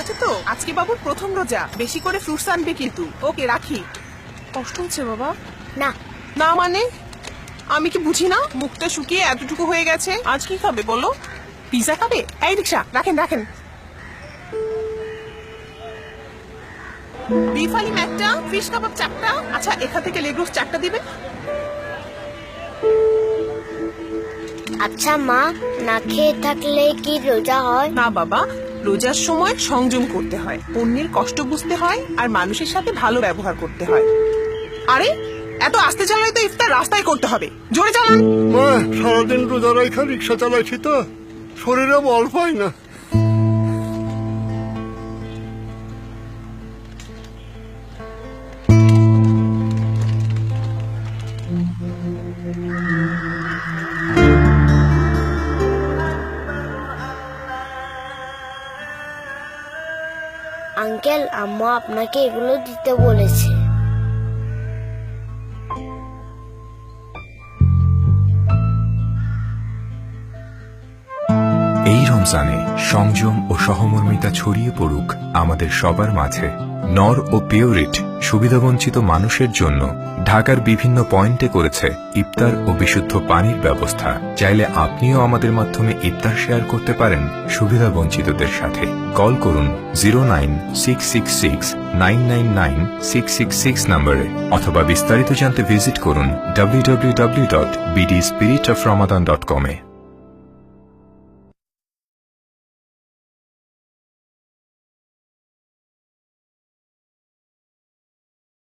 আছে তো? আজকে বাবুর প্রথম রোজা, বেশি করে ফ্রুটস আনবে কিন্তু। ওকে রাখি। কষ্ট হচ্ছে বাবা? না না মানে আমি কি বুঝি না? মুখটা শুকিয়ে এতটুকু হয়ে গেছে। আজ কি খাবে বলো? পিজা খাবে? এই রিক্সা রাখেন রাখেন। বিফ হালিম একটা, ফিশ কাবাব চারটা। আচ্ছা এখান থেকে লেগ রোস্ট চারটা দিবেন। আচ্ছা মা, না খেয়ে থাকলে কি রোজা হয়? না বাবা, রোজার সময় সংযম করতে হয়, অন্যের কষ্ট বুঝতে হয়, আর মানুষের সাথে ভালো ব্যবহার করতে হয়। আরে এত আস্তে চালালে তো ইফতার রাস্তায় করতে হবে, জোরে চালান। মা, সারাদিন রোজা রাখা রিক্সা চালাইছি তো শরীরে বল পাই না। আঙ্কেল, আম্মা আপনাকে এগুলো দিতে বলেছে। এই রমজানে সংযম ও সহমর্মিতা ছড়িয়ে পড়ুক আমাদের সবার মাঝে। নর ও পিওরিট সুবিধাবঞ্চিত মানুষের জন্য ঢাকার বিভিন্ন পয়েন্টে করেছে ইফতার ও বিশুদ্ধ পানির ব্যবস্থা। চাইলে আপনিও আমাদের মাধ্যমে ইফতার শেয়ার করতে পারেন সুবিধাবঞ্চিতদের সাথে। কল করুন 09666999666 নম্বরে, অথবা বিস্তারিত জানতে ভিজিট করুন www.bdspiritoframadan.com-এ।